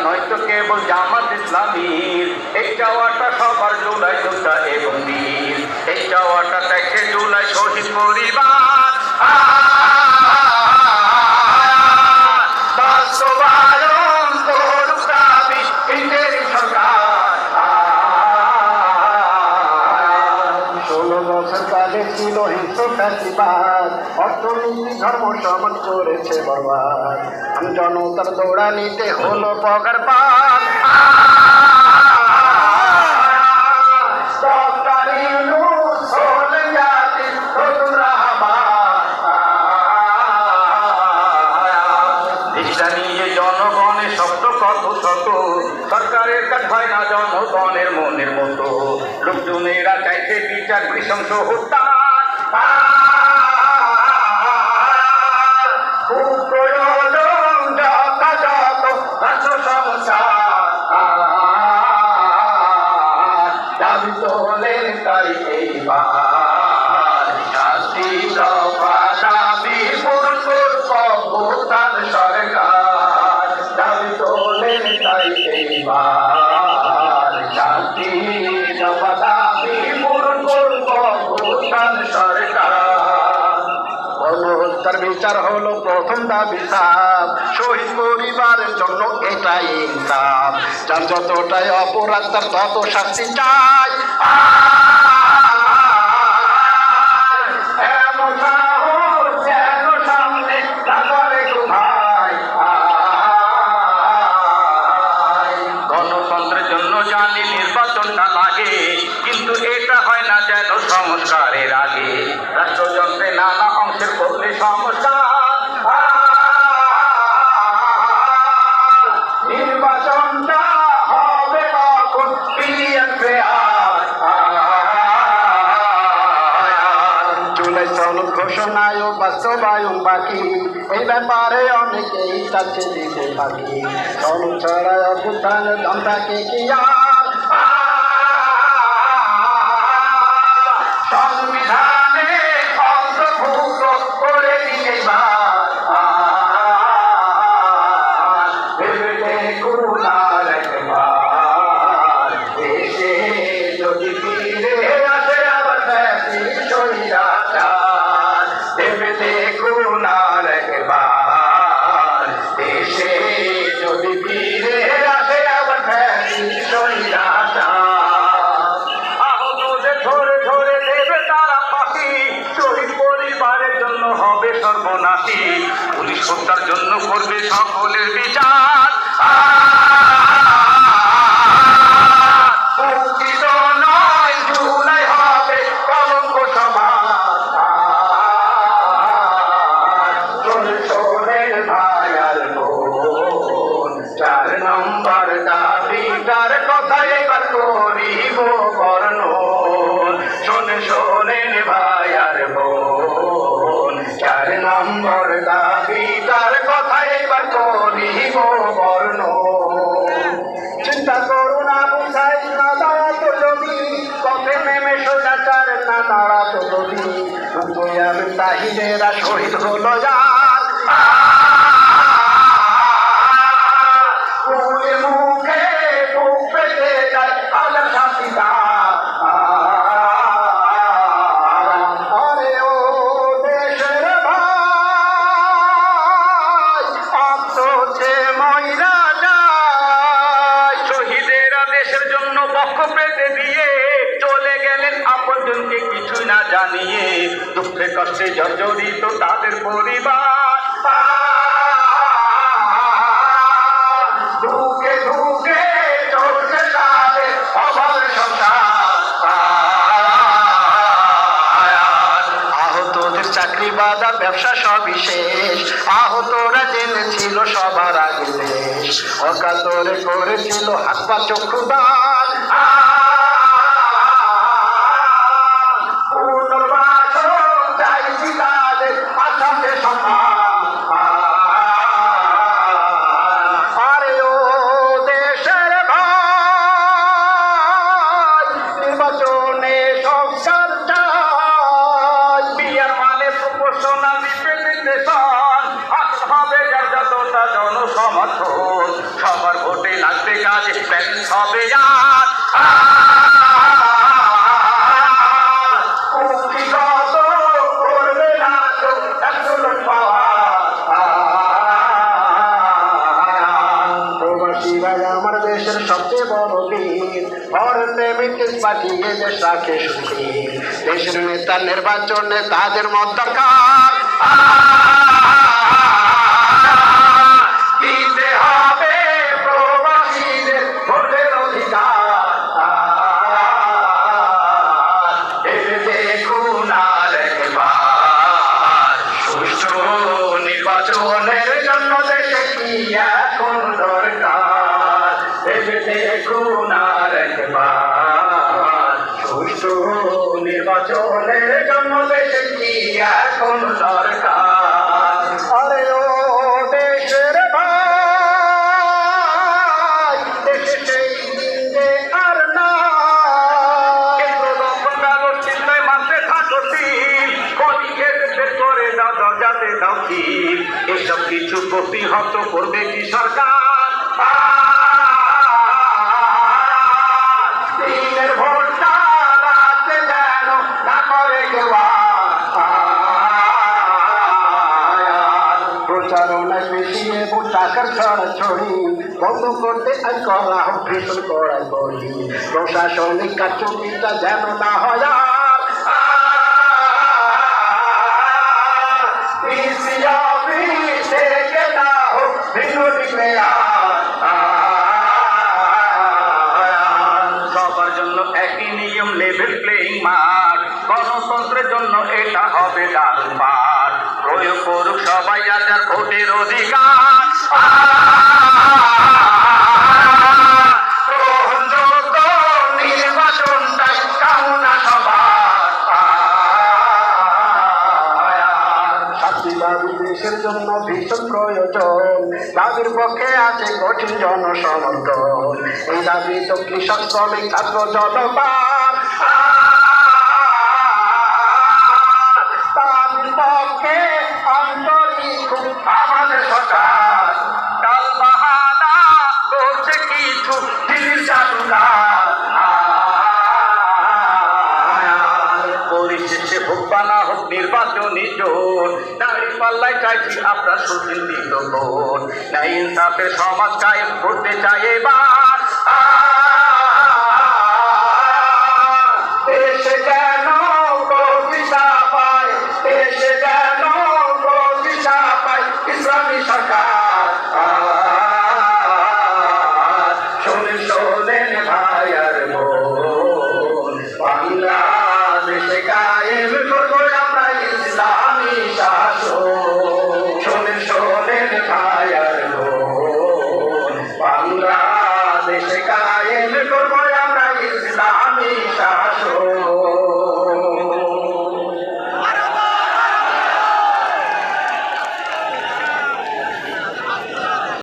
নয়তো কেবল জামাত ইসলামীর। এই চাওয়াটা সবার জুলাই যোদ্ধা এবং বীর, এই চাওয়াটা 23 জুলাই শহীদ পরিবার বাস্তবায়ন করুক দাবি ইন্টের সরকার। 16 বছর কালে ছিল হিংস্র ফ্যাসিবাদ, অর্থনীতি ধর্ম সমাজ করেছে বরবাদ। জনতার দৌড়ানিতে হলো পগার পান, নিয়ে জনগণের শব্দ কত শত, সরকারের কাজ হয় না জনগণের মনের মতো। লোকজনেরা চাইছে বিচার, নৃশংস হত্যা দাবি তোলেন তাই এইবার শাস্তি দফা দাবি পূরণ করুক অভ্যুত্থান সরকার। দাবি তোলেন তাই এইবার শাস্তি দফা দাবি পূরণ করুক অভ্যুত্থান সরকার। গণহত্যার বিচার হলো প্রথম দাবি সাফ, শহীদ পরিবারের জন্য এটাই ইনসাফ। যার যতটাই অপরাধ তার তত শাস্তি চাই, গণতন্ত্রের জন্য জানি নির্বাচনটা লাগে, কিন্তু এটা হয় না যেন সংস্কারের আগে। রাষ্ট্রযন্ত্রে নানা অংশের করলে সংস্কার, নির্বাচনটা হবে কখন বিলিয়ন জুলাই সনদ ঘোষণায় ও বাস্তবায়ন বাকি, এই ব্যাপারে অনেকেই চাচ্ছে দিতে বাকি। সনদ ছাড়া অভ্যুত্থানের দাম থাকে কি আর, সংবিধানে অন্তর্ভুক্ত করে দিতে দেশে যদি ফিরে আসে আবার দেবে দেখুন আর একবার, দেশে যদি ফিরে আসে আবার আহতদের ধরে ধরে দেবে তারা ফাঁসি, শহীদ পরিবারের জন্য হবে সর্বনাশী। পুলিশ হত্যার জন্য করবে সকলের বিচার, নয় জুলাই হবে কলঙ্ক সমাজ। শোনেন ভাই আর বোন, 4 নম্বর দাবিটার কথা এবার করিব বর্ণন। শোনেন ভাই আর বোন, 4 নম্বর দাবিটার কথা এবার করিব বর্ণন। চিন্তা করো না বুঝাই না দাঁড়াতো যদি, পথে নেমে সোজাচার না দাঁড়াতো যদি। আমি তাহিরেরা শহীদ হলো যার, মুখে বুক পেতে যায় হাজার শান্তিদার। আরে ও দেশের ভাই, আত্মছে ময়রা যায়। শহীদেরা দেশের জন্য বক্ষ পেতে দিয়ে চলে গেলেন আপনজনকে কিছুই না জানিয়ে। দুঃখে কষ্টে জর্জরিত তাদের পরিবার, ধুকে ধুকে চলছে তাদের অভাব সংসার। আহতদের চাকরি বাদা ব্যবসা সবই শেষ, আহতরা জেনেছিল সবার আগে দেশ। অকাতরে করেছিল হাত পা চক্ষু দান, চাইছি তাদের আশাতে সম্মান। আরে ও দেশের ভাই, নির্বাচনে সংস্কার চাই। বিয়ার মানে প্রপোর্শনাল রিপ্রেজেন্টেশন, হবে যার যতটা জনসমর্থন। সবার ভোটে কাজে ব্যালেন্স হবে আর কুক্ষিগত করবে না তো অ্যাবসলিউট পাওয়ার। প্রবাসী ভাই আমার দেশের সবচেয়ে বড় বীর, ফরেন রেমিটেন্স পাঠিয়ে দেশ রাখে সুখী। দেশের নেতা নির্বাচনে তাদের মত দরকার, দিতে হবে প্রবাসীদের ভোটের অধিকার। এসে দেখুন আর একবার সুষ্ঠু নির্বাচনের জন্য দেশে কি এখন দরকার। এসে দেখুন আর একবার সুষ্ঠু নির্বাচনের জন্য দেশে কি এখন দরকার। আরে ও দেশের ভাই, দেশে সেই দিন যে আর না। কেন্দ্র দখল ব্যবস্থিত মানতে থাকো তিল, কলিকে বের করে দাও দরজাতে দাও তিল। এসব কিছু প্রতিহত করবে কি সরকার? দিনের ভোটটা রাতে যেন না করে কেউ আর। প্রচারণায় মিশিয়ে টাকার ছড়াছড়ি বন্ধ করতে আইন করা হোক ভীষণ কড়াই করি। প্রশাসনিক কারচুপিটা যেন না হয় আর। ডিসি অফিস থেকে না হোক ভিন্ন সবার জন্য একই নিয়ম, লেভেল প্লেইং মাঠ। গণতন্ত্রের জন্য এটা হবে দারুণ পাঠ। প্রয়োগ করুক সবাই যার যার ভোটের অধিকার। গ্রহণযোগ্য নির্বাচনটাই কামনা সবার। শান্তি দাবি দেশের জন্য ভীষণ প্রয়োজন, দাবির পক্ষে আছে কঠিন জনসমর্থন। এই দাবি তো কৃষক শ্রমিক ছাত্র জনতা, দাবির পক্ষে আন্তরিক খুব আমাদের সরকার। কাল বাহানা করছে কিছু দিল্লির জাদুকার। পরিশেষে হোক বা না হোক নির্বাচনী জোর, দাঁড়ি পাল্লায় চাইছি আপনার সুচিন্তিত ভোট। ন্যায় ইনসাফের সমাজ কায়েম করতে চাই এবার। দেশে যেন প্রতিষ্ঠা পায়, দেশে যেন প্রতিষ্ঠা পায় ইসলামী সরকার। শোনেন শোনেন ভাই আর বোন, বাংলাদেশে কায়েম